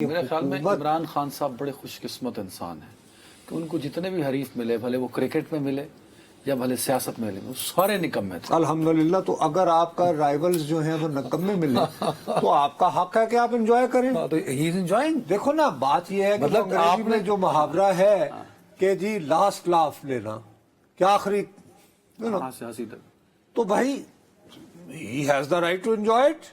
میرے خیال میں عمران خان صاحب بڑے خوش قسمت انسان ہیں کہ ان کو جتنے بھی حریف ملے، بھلے وہ کرکٹ میں ملے یا بھلے سیاست میں ملے، وہ سارے نکمے تھے الحمدللہ. تو اگر آپ کا رائیولز جو ہیں وہ نکمے ملے تو آپ کا حق ہے کہ آپ انجوائے کریں. تو ہی از انجوائنگ. دیکھو نا، بات یہ ہے کہ مطلب انگریزی آپ میں نے جو محاورہ ہے کہ جی لاسٹ لاف لینا، کیا آخری سیاسی تک. تو بھائی ہی has the right to enjoy it.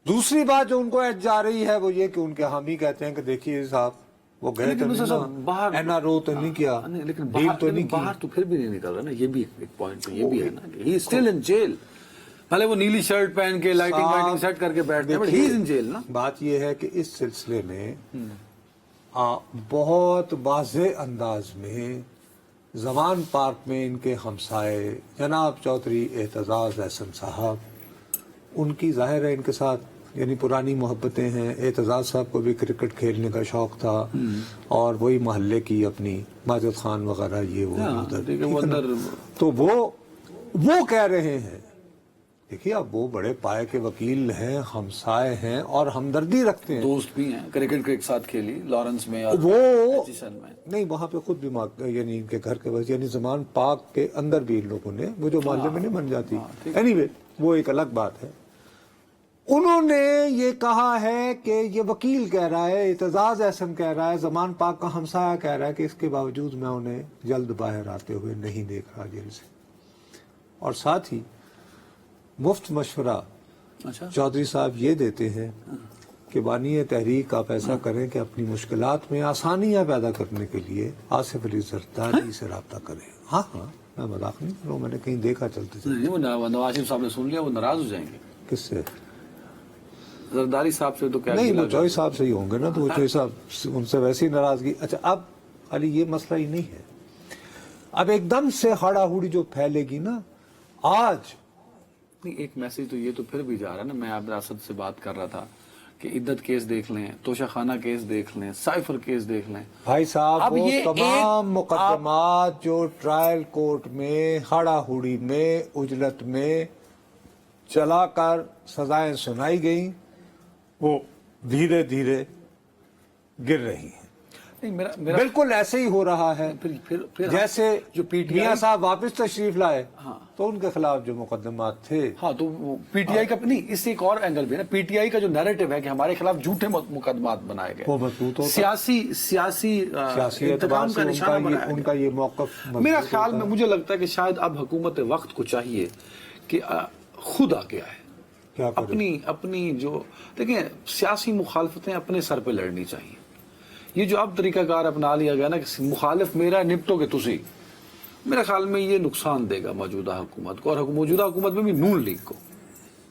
دوسری بات جو ان کو ایج جا رہی ہے وہ یہ کہ ان کے حامی کہتے ہیں کہ دیکھیے صاحب وہ گئے تو نہیں اینا رو تو نہیں کیا، لیکن ڈیل تو نہیں کی. باہر تو پھر بھی نہیں نکل رہا نا. یہ بھی ایک پوائنٹ تو یہ بھی ہے نا کہ ہی اسٹل ان جیل. بھلے وہ نیلی شرٹ پہن کے لائٹنگ سیٹ کر کے بیٹھتے ہیں، but he is in jail نا. بات یہ ہے کہ اس سلسلے میں بہت واضح انداز میں زمان پارک میں ان کے ہمسائے جناب چودھری اعتزاز احسن صاحب، ان کی ظاہر ہے ان کے ساتھ یعنی پرانی محبتیں ہیں. اعتزاز صاحب کو بھی کرکٹ کھیلنے کا شوق تھا اور وہی محلے کی اپنی ماجد خان وغیرہ یہ وہ ادھر. تو وہ کہہ رہے ہیں، دیکھیے اب وہ بڑے پائے کے وکیل ہیں، ہمسائے ہیں اور ہمدردی رکھتے ہیں، دوست بھی ہیں، کرکٹ کے ایک ساتھ کھیلی لارنس میں اور وہ میں. نہیں وہاں پہ خود بھی یعنی ان کے گھر کے بس یعنی زمان پاک کے اندر بھی ان لوگوں نے وہ جو محلے میں نہیں بن جاتی. اینی وے وہ ایک الگ بات ہے. انہوں نے یہ کہا ہے کہ یہ وکیل کہہ رہا ہے، اعتزاز احسن کہہ رہا ہے، زمان پاک کا ہمسایہ کہہ رہا ہے کہ اس کے باوجود میں انہیں جلد باہر آتے ہوئے نہیں دیکھ رہا جیل سے. اور ساتھ ہی مفت مشورہ چودھری صاحب یہ دیتے ہیں کہ بانی تحریک آپ ایسا کریں کہ اپنی مشکلات میں آسانیاں پیدا کرنے کے لیے آصف علی زرداری سے رابطہ کریں. ہاں میں مذاق نہیں کر رہا ہوں، میں نے کہیں دیکھا چلتے تھے. وہ نواز شریف صاحب نے سن لیا، وہ ناراض ہو جائیں گے. کس سے؟ زرداری صاحب سے. تو کیا نہیں، وہ چوئی صاحب سے ہی ہوں گے نا. تو وہ چوئی صاحب ان سے ویسی ناراضگی. اچھا اب علی یہ مسئلہ ہی نہیں ہے. اب ایک دم سے ہاڑا ہوڑی جو پھیلے گی نا آج. ایک میسج تو یہ تو پھر بھی جا رہا ہے نا. میں عبد الراسد سے بات کر رہا تھا کہ عدت کیس دیکھ لیں، توشہ خانہ کیس دیکھ لیں، سائفر کیس دیکھ لیں. بھائی صاحب وہ تمام مقدمات جو ٹرائل کورٹ میں ہاڑا ہوڑی میں اجلت میں چلا کر سزائیں سنائی گئیں وہ دھیرے دھیرے گر رہی ہیں. بالکل ایسے ہی ہو رہا ہے جیسے جو میاں صاحب واپس تشریف لائے تو ان کے خلاف جو مقدمات تھے. ہاں تو پی ٹی آئی کا نہیں، اس سے ایک اور اینگل بھی ہے نا. پی ٹی آئی کا جو نیریٹو ہے کہ ہمارے خلاف جھوٹے مقدمات بنائے گئے، وہ مضبوط ہوتا، سیاسی انتقام کا نشانہ بنایا ان کا یہ موقف. میرا خیال میں مجھے لگتا ہے کہ شاید اب حکومت وقت کو چاہیے کہ خود آ کے آئے. اپنی جو دیکھیں سیاسی مخالفتیں اپنے سر پہ لڑنی چاہیے. یہ جو اب طریقہ کار اپنا لیا گیا نا کہ مخالف میرا نپٹو گے تسی، میرے خیال میں یہ نقصان دے گا موجودہ حکومت کو اور موجودہ حکومت میں بھی نون لیگ کو.